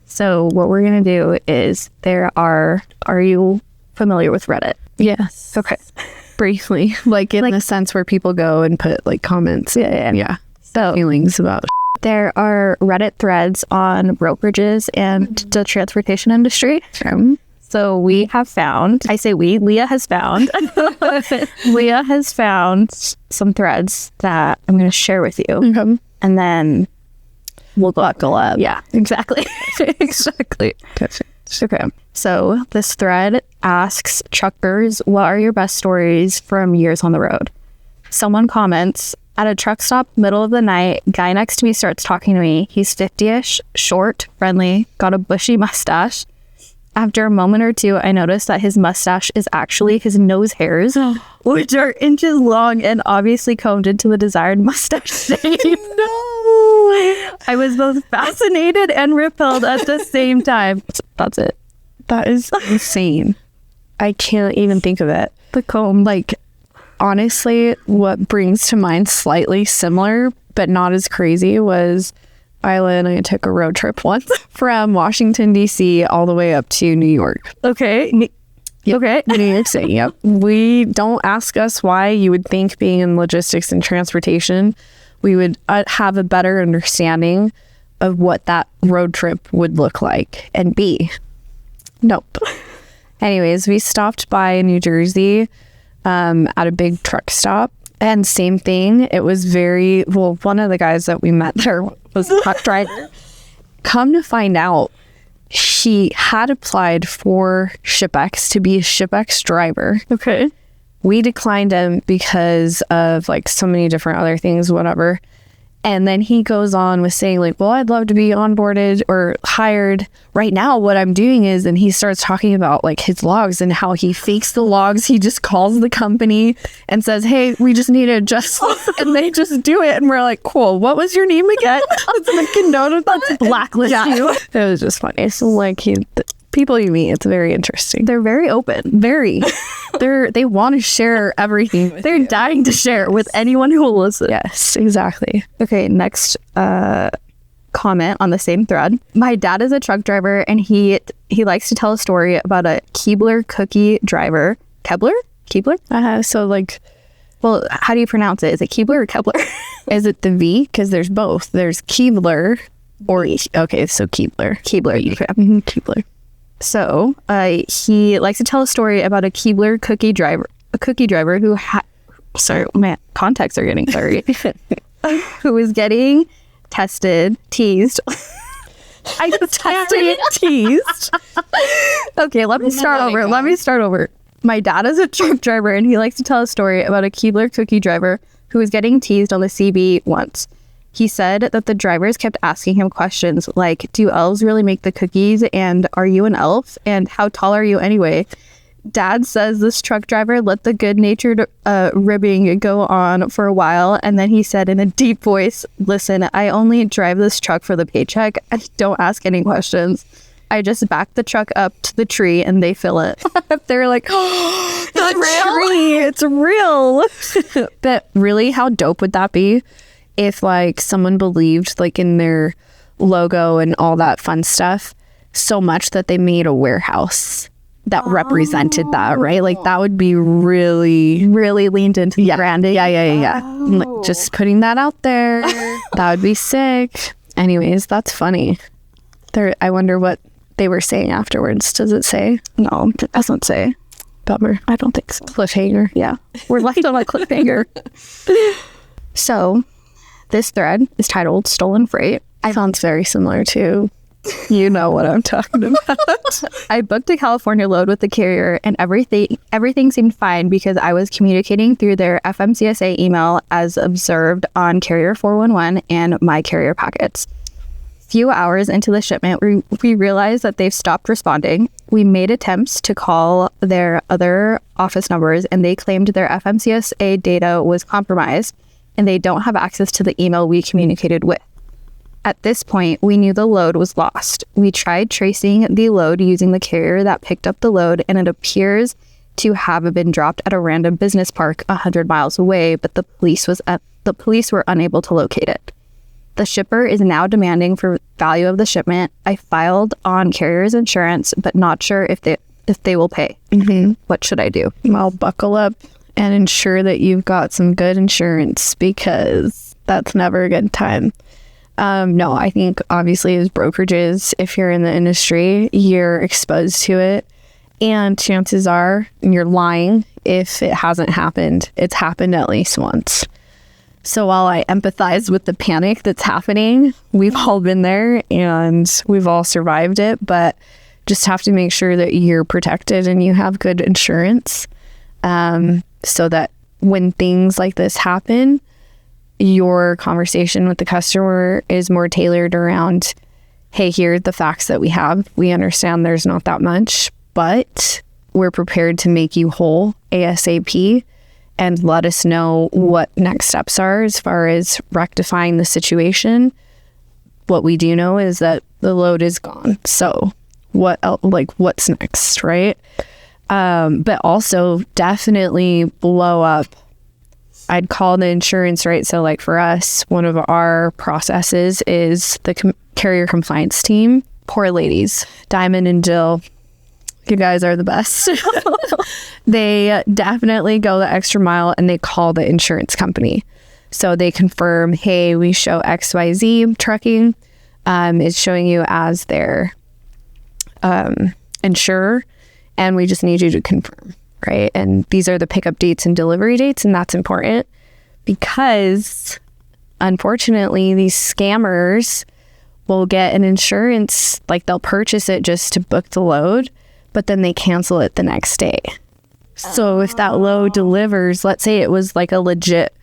So what we're going to do is are you familiar with Reddit? Yes. Okay. Briefly, like in a sense where people go and put like comments. Yeah. So feelings about. There are Reddit threads on brokerages and the transportation industry. So we have found, I say we, Leah has found some threads that I'm going to share with you. And then we'll buckle up. Yeah, exactly. Exactly. Okay. So this thread asks truckers, what are your best stories from years on the road? Someone comments, at a truck stop, middle of the night, guy next to me starts talking to me. He's 50-ish, short, friendly, got a bushy mustache. After a moment or two, I noticed that his mustache is actually his nose hairs, which are inches long and obviously combed into the desired mustache shape. No! I was both fascinated and repelled at the same time. That's it. That is insane. I can't even think of it. The comb, like, honestly, what brings to mind slightly similar, but not as crazy, was Isla and I took a road trip once from Washington, D.C. all the way up to New York. Okay. Okay. New York City, yep. We don't ask us why. You would think being in logistics and transportation, we would have a better understanding of what that road trip would look like and be. Nope. Anyways, we stopped by New Jersey at a big truck stop, and same thing. It was one of the guys that we met there was a truck driver. Come to find out, he had applied for ShipX to be a ShipX driver. Okay. We declined him because of like so many different other things, whatever. And then he goes on with saying like, well, I'd love to be onboarded or hired. Right now, what I'm doing is, and he starts talking about like his logs and how he fakes the logs. He just calls the company and says, hey, we just need to adjust this. And they just do it. And we're like, cool. What was your name again? Let's make a note of that. Blacklist you. It was just funny. So like people you meet, it's very interesting. They're very open. Very. They want to share everything with They're you. dying to share with anyone who will listen. Yes, exactly. Okay, next comment on the same thread. My dad is a truck driver, and he likes to tell a story about a Keebler cookie driver. Keebler? So like, well, how do you pronounce it? Is it Keebler or Kepler? is it the V? Because there's both. There's Keebler or okay, so Keebler. Keebler. So he likes to tell a story about a Keebler cookie driver who sorry, man, contacts are getting blurry. Who was getting teased. I tested teased. Okay, let me start over. My dad is a truck driver, and he likes to tell a story about a Keebler cookie driver who was getting teased on the CB once. He said that the drivers kept asking him questions like, do elves really make the cookies? And are you an elf? And how tall are you anyway? Dad says this truck driver let the good-natured ribbing go on for a while. And then he said in a deep voice, listen, I only drive this truck for the paycheck. I don't ask any questions. I just back the truck up to the tree and they fill it. They're like, oh, the tree, it's real. But really, how dope would that be? If like someone believed like in their logo and all that fun stuff so much that they made a warehouse that represented that, right? Like that would be really, really leaned into the branding. Yeah. Like, just putting that out there. That would be sick. Anyways, that's funny. I wonder what they were saying afterwards. Does it say? No, it doesn't say. Bummer. I don't think so. Cliffhanger. Yeah. We're left on a cliffhanger. So this thread is titled Stolen Freight. Sounds very similar to, you know what I'm talking about. I booked a California load with the carrier, and everything seemed fine because I was communicating through their FMCSA email as observed on Carrier 411 and My Carrier Packets. Few hours into the shipment, we realized that they've stopped responding. We made attempts to call their other office numbers, and they claimed their FMCSA data was compromised, and they don't have access to the email we communicated with. At this point, we knew the load was lost. We tried tracing the load using the carrier that picked up the load, and it appears to have been dropped at a random business park 100 miles away, but the police were unable to locate it. The shipper is now demanding for value of the shipment. I filed on carrier's insurance, but not sure if they will pay. What should I do? Well, buckle up and ensure that you've got some good insurance, because that's never a good time. No, I think obviously as brokerages, if you're in the industry, you're exposed to it. And chances are you're lying if it hasn't happened. It's happened at least once. So while I empathize with the panic that's happening, we've all been there and we've all survived it, but just have to make sure that you're protected and you have good insurance, so that when things like this happen, your conversation with the customer is more tailored around, hey, here are the facts that we have. We understand there's not that much, but we're prepared to make you whole ASAP, and let us know what next steps are as far as rectifying the situation. What we do know is that the load is gone. So what else, like what's next, right? But also definitely blow up. I'd call the insurance, right? So like for us, one of our processes is the carrier compliance team. Poor ladies, Diamond and Jill, you guys are the best. They definitely go the extra mile and they call the insurance company. So they confirm, hey, we show XYZ trucking. It's showing you as their insurer, and we just need you to confirm, right? And these are the pickup dates and delivery dates, and that's important because unfortunately these scammers will get an insurance, like they'll purchase it just to book the load, but then they cancel it the next day. So if that load delivers, let's say it was like a legit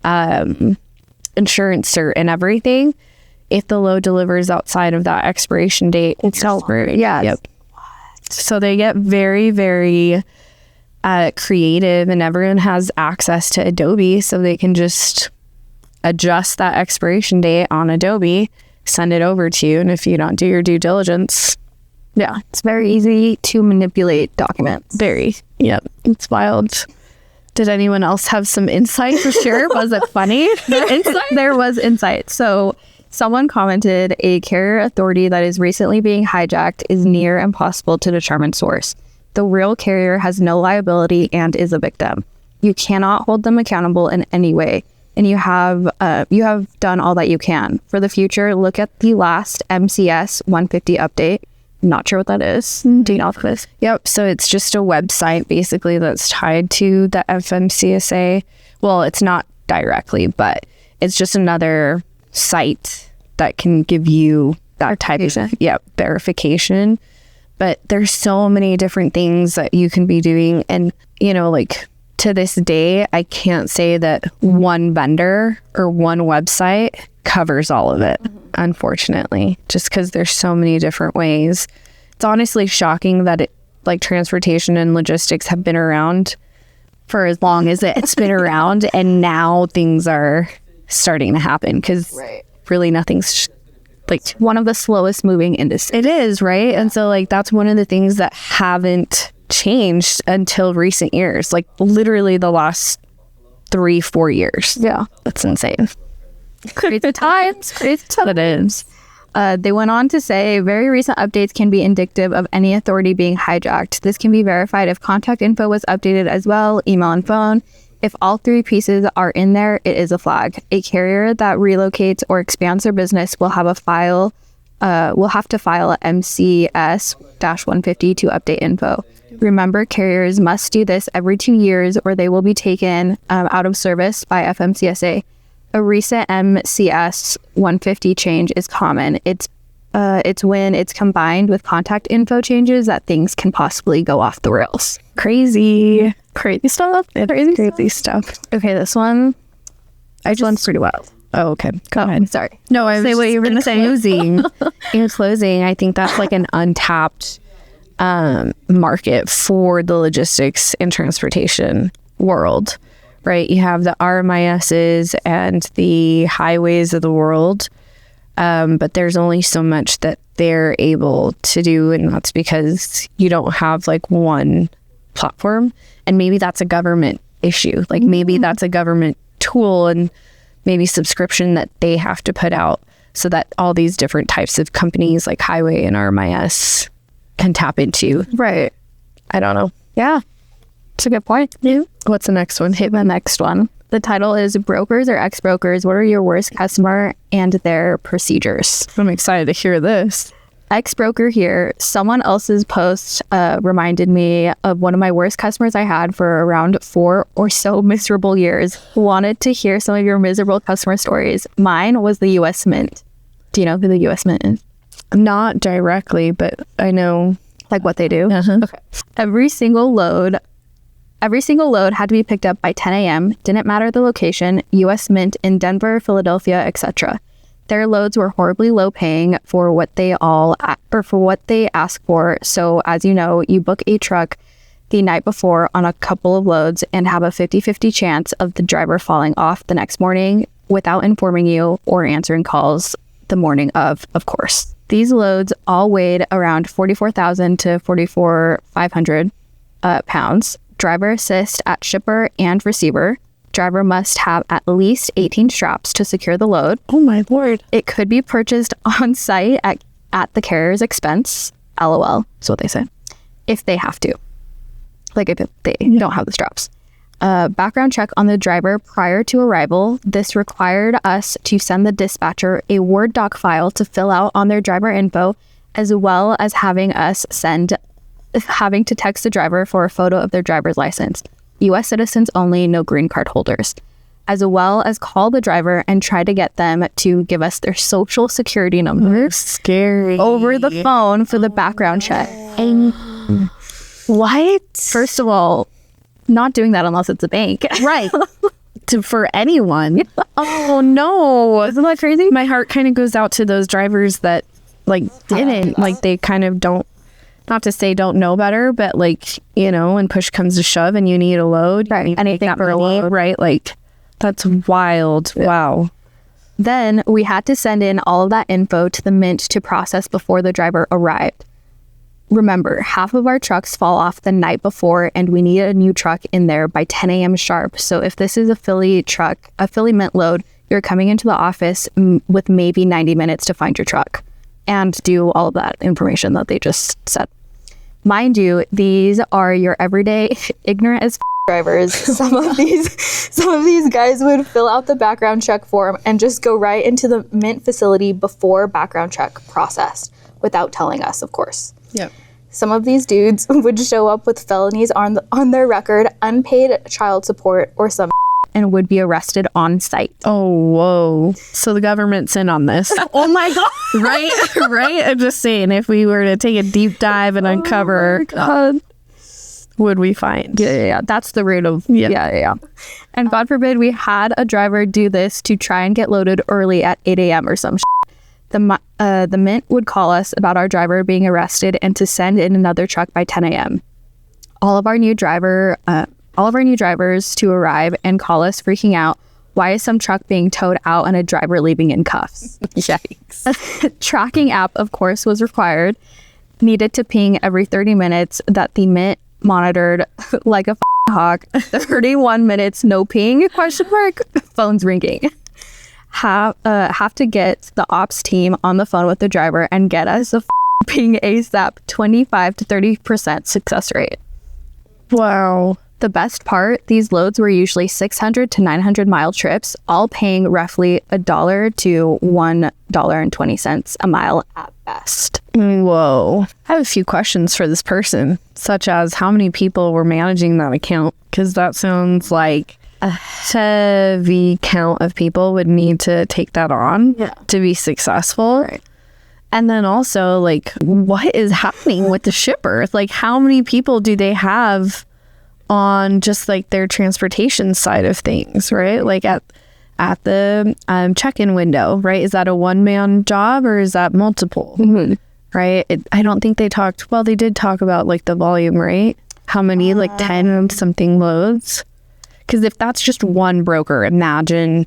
insurance cert and everything, if the load delivers outside of that expiration date, it's over. Yeah. Yep. So they get very, very creative, and everyone has access to Adobe, so they can just adjust that expiration date on Adobe, send it over to you, and if you don't do your due diligence, yeah, it's very easy to manipulate documents. Very. Yep. It's wild. Did anyone else have some insight for sure? Was it funny? There was insight. So someone commented, a carrier authority that is recently being hijacked is near impossible to determine source. The real carrier has no liability and is a victim. You cannot hold them accountable in any way. And you have done all that you can. For the future, look at the last MCS 150 update. Not sure what that is. Do you know what this? Yep. So it's just a website basically that's tied to the FMCSA. Well, it's not directly, but it's just another site that can give you that type of verification. But there's so many different things that you can be doing. And, you know, like to this day, I can't say that one vendor or one website covers all of it, unfortunately, just because there's so many different ways. It's honestly shocking that transportation and logistics have been around for as long as it's been around, and now things are starting to happen because really nothing's one of the slowest moving industries. It is, right? And so that's one of the things that haven't changed until recent years, literally the last 3-4 years. Yeah, that's insane. Crazy times. It is. They went on to say, very recent updates can be indicative of any authority being hijacked. This can be verified if contact info was updated as well, email and phone. If all three pieces are in there, it is a flag. A carrier that relocates or expands their business will have to file a MCS-150 to update info. Remember, carriers must do this every 2 years or they will be taken out of service by FMCSA. A recent MCS 150 change is common. It's when it's combined with contact info changes that things can possibly go off the rails. Crazy stuff. Crazy stuff. Okay, this one's pretty wild. Oh, okay. Go ahead. Sorry. No, I was say what you were going to say. In closing, I think that's an untapped market for the logistics and transportation world. Right, you have the RMISs and the highways of the world, but there's only so much that they're able to do, and that's because you don't have one platform. And maybe that's a government issue. Maybe that's a government tool, and maybe subscription that they have to put out so that all these different types of companies like Highway and RMIS can tap into. Right. I don't know. Yeah. It's a good point. Yeah. What's the next one? Hit the next one. The title is Brokers or Ex-Brokers, What Are Your Worst Customer and Their Procedures? I'm excited to hear this. Ex-broker here. Someone else's post reminded me of one of my worst customers I had for around 4 or so miserable years. Wanted to hear some of your miserable customer stories. Mine was the U.S. Mint. Do you know who the U.S. Mint is? Not directly, but I know Like what they do? Uh-huh. Okay. Every single load had to be picked up by 10 a.m. Didn't matter the location, U.S. Mint in Denver, Philadelphia, etc. Their loads were horribly low paying for what they ask for. So as you know, you book a truck the night before on a couple of loads and have a 50-50 chance of the driver falling off the next morning without informing you or answering calls the morning of course. These loads all weighed around 44,000 to 44,500 pounds. Driver assist at shipper and receiver. Driver must have at least 18 straps to secure the load. Oh my Lord. It could be purchased on site at the carrier's expense. LOL is what they say. If they have to. Like if they don't have the straps. Background check on the driver prior to arrival. This required us to send the dispatcher a Word doc file to fill out on their driver info, as well as having to text the driver for a photo of their driver's license. U.S. citizens only, no green card holders. As well as call the driver and try to get them to give us their social security number. Scary. Over the phone for the background check. What? First of all, not doing that unless it's a bank. Right. For anyone. Oh no. Isn't that crazy? My heart kind of goes out to those drivers that like didn't, like they kind of don't, not to say don't know better, but like, you know, when push comes to shove and you need a load, Right. Anything for a load. right? Like that's wild. Yeah. Wow. Then we had to send in all of that info to the Mint to process before the driver arrived. Remember, half of our trucks fall off the night before and we need a new truck in there by 10 a.m. sharp. So if this is a Philly Mint load, you're coming into the office with maybe 90 minutes to find your truck and do all of that information that they just said. Mind you, these are your everyday ignorant as drivers. Some of these guys would fill out the background check form and just go right into the Mint facility before background check processed without telling us, of course. Yep. Some of these dudes would show up with felonies on their record, unpaid child support, or some and would be arrested on site. Oh, whoa. So the government's in on this. Oh my God. Right? I'm just saying, if we were to take a deep dive and uncover, would we find? Yeah. That's the root of, yeah. And God forbid we had a driver do this to try and get loaded early at 8 a.m. or some shit. The Mint would call us about our driver being arrested and to send in another truck by 10 a.m. All of our new drivers to arrive and call us freaking out. Why is some truck being towed out and a driver leaving in cuffs? Yikes. Tracking app, of course, was required. Needed to ping every 30 minutes that the Mint monitored like a hawk. 31 minutes, no ping, ? Phone's ringing. Have to get the ops team on the phone with the driver and get us a ping ASAP. 25 to 30% success rate. Wow. The best part, these loads were usually 600 to 900 mile trips, all paying roughly $1 to $1.20 a mile at best. Whoa. I have a few questions for this person, such as how many people were managing that account? Because that sounds like a heavy count of people would need to take that on to be successful. Right. And then also, like, what is happening with the shipper? Like, how many people do they have on just like their transportation side of things, right? Like at the check-in window, right? Is that a one-man job or is that multiple? Mm-hmm. Right? I don't think they talked, well, they did talk about like the volume, right? How many, like 10 something loads? Because if that's just one broker, imagine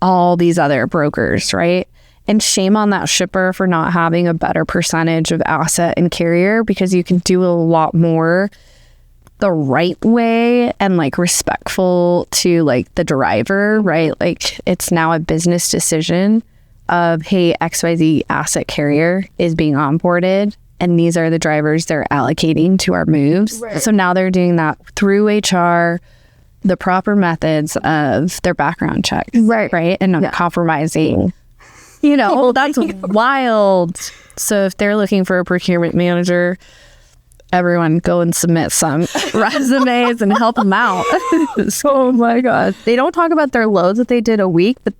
all these other brokers, right? And shame on that shipper for not having a better percentage of asset and carrier, because you can do a lot more the right way and like respectful to like the driver, right? Like it's now a business decision of, hey, XYZ asset carrier is being onboarded and these are the drivers they're allocating to our moves. Right. So now they're doing that through HR, the proper methods of their background checks, right? And not compromising, you know, that's wild. So if they're looking for a procurement manager, everyone go and submit some resumes and help them out. Oh my God. They don't talk about their loads that they did a week, but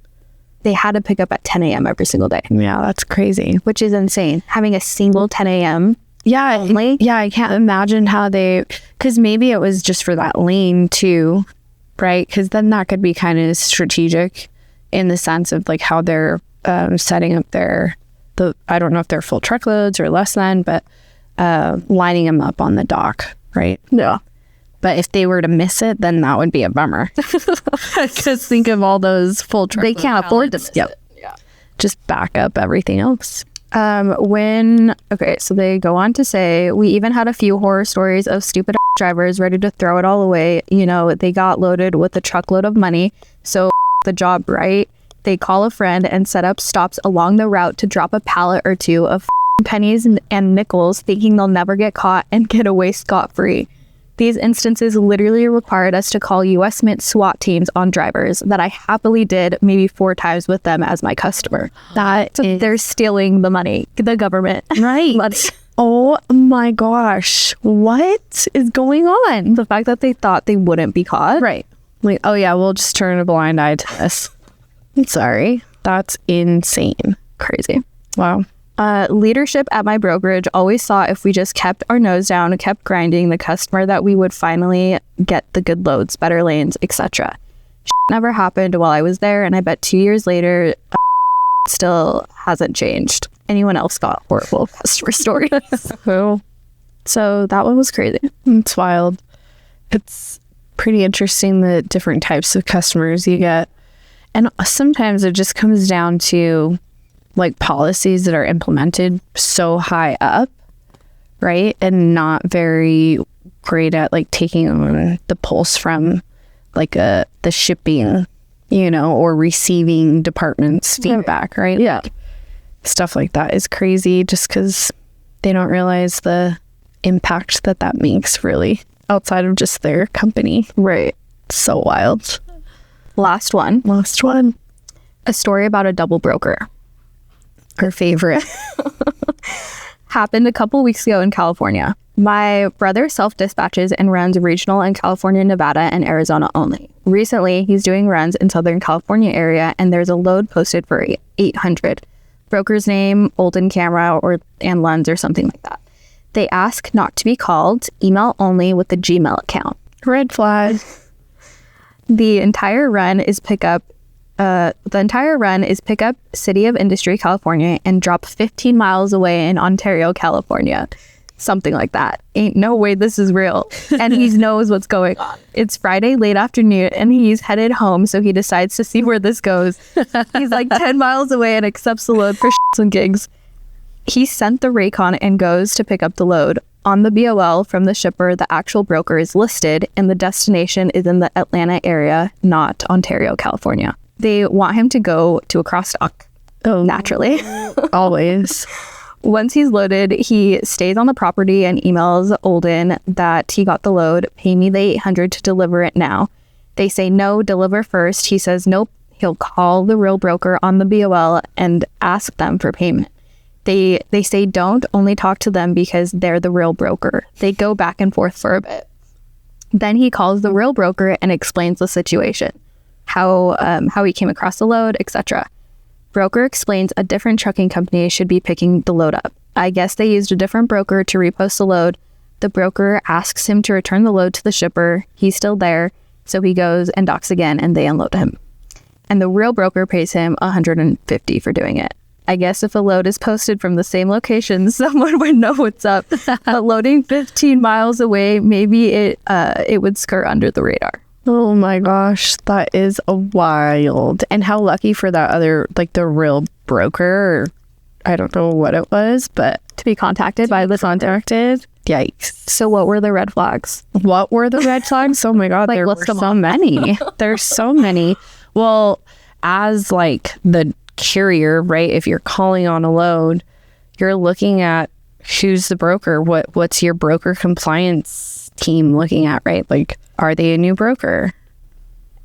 they had to pick up at 10 a.m. every single day. Yeah, that's crazy. Which is insane. Having a single 10 a.m. Yeah, only. Yeah, I can't imagine how because maybe it was just for that lane too, right? Because then that could be kind of strategic in the sense of like how they're setting up I don't know if they're full truckloads or less than, but lining them up on the dock, right? Yeah. But if they were to miss it, then that would be a bummer. Because think of all those full truckloads. They can't afford to miss it. Yeah. Just back up everything else. So they go on to say, we even had a few horror stories of stupid drivers ready to throw it all away. You know, they got loaded with a truckload of money. So the job, right? They call a friend and set up stops along the route to drop a pallet or two of pennies and nickels, thinking they'll never get caught and get away scot-free. These instances literally required us to call U.S. Mint SWAT teams on drivers that I happily did maybe 4 times with them as my customer. They're stealing the money, the government. Right. Money. Oh my gosh. What is going on? The fact that they thought they wouldn't be caught. Right. Like, oh yeah, we'll just turn a blind eye to this. Sorry. That's insane. Crazy. Wow. Leadership at my brokerage always thought if we just kept our nose down and kept grinding the customer that we would finally get the good loads, better lanes, etc. Never happened while I was there, and I bet 2 years later still hasn't changed. Anyone else got horrible customer stories? So that one was crazy. It's wild. It's pretty interesting the different types of customers you get. And sometimes it just comes down to like policies that are implemented so high up, right? And not very great at like taking the pulse from like the shipping, you know, or receiving departments feedback, right? Yeah. Stuff like that is crazy just because they don't realize the impact that makes really outside of just their company. Right. So wild. Last one. A story about a double broker. Our favorite. Happened a couple weeks ago in California. My brother self-dispatches and runs regional in California, Nevada, and Arizona only. Recently, he's doing runs in Southern California area, and there's a load posted for 800. Broker's name, Olden Camera, and Lens or something like that. They ask not to be called, email only with the Gmail account. Red flag. The entire run is pick up City of Industry, California, and drop 15 miles away in Ontario, California. Something like that. Ain't no way this is real. And he knows what's going on. It's Friday late afternoon and he's headed home, so he decides to see where this goes. He's like 10 miles away and accepts the load for shits and gigs. He sent the Raycon and goes to pick up the load. On the BOL from the shipper, the actual broker is listed and the destination is in the Atlanta area, not Ontario, California. They want him to go to a crossdock. Oh, naturally. Always. Once he's loaded, he stays on the property and emails Olden that he got the load. Pay me the 800 to deliver it now. They say no, deliver first. He says nope. He'll call the real broker on the BOL and ask them for payment. They say don't, only talk to them because they're the real broker. They go back and forth for a bit. Then he calls the real broker and explains the situation, how he came across the load, etc. Broker explains a different trucking company should be picking the load up. I guess they used a different broker to repost the load. The broker asks him to return the load to the shipper. He's still there, so he goes and docks again and they unload him. And the real broker pays him $150 for doing it. I guess if a load is posted from the same location, someone would know what's up. But loading 15 miles away, maybe it would skirt under the radar. Oh my gosh, that is wild. And how lucky for that other, like the real broker, or I don't know what it was, but to be contacted by the contacted. Yikes. So what were the red flags? What were the red flags? Oh my God, Like, there were list them so off. many. There's so many. Well, as like the carrier, right? If you're calling on a load, you're looking at who's the broker. What's your broker compliance team looking at, right? Like, are they a new broker?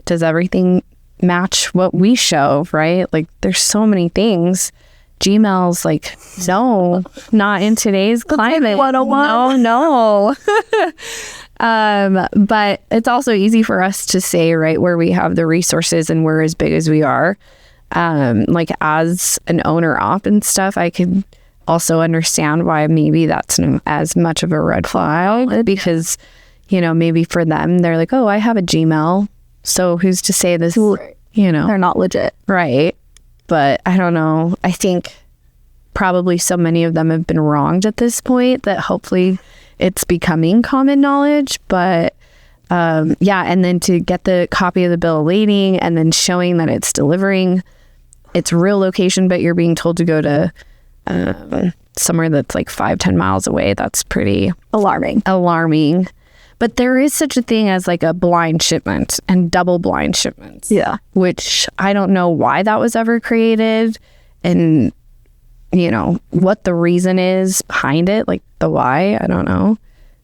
Does everything match what we show, right? Like, there's so many things. Gmail's like, no, not in today's climate. 101. No. But it's also easy for us to say, right, where we have the resources and we're as big as we are. Like as an owner op and stuff, I could also understand why maybe that's not as much of a red flag, because, you know, maybe for them, they're like, oh, I have a Gmail. So who's to say this, you know, They're not legit. right. But I don't know. I think probably so many of them have been wronged at this point that hopefully it's becoming common knowledge. But yeah, and then to get the copy of the bill of lading and then showing that it's delivering its real location, but you're being told to go to somewhere that's like 5-10 miles away. That's pretty alarming. But there is such a thing as like a blind shipment and double blind shipments. Yeah. Which I don't know why that was ever created and, you know, what the reason is behind it, like the why, I don't know.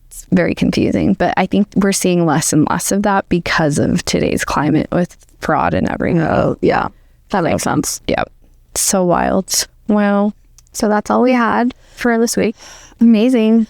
It's very confusing. But I think we're seeing less and less of that because of today's climate with fraud and everything. Oh, yeah. That makes sense. Yeah. So wild. Wow. So that's all we had for this week. Amazing.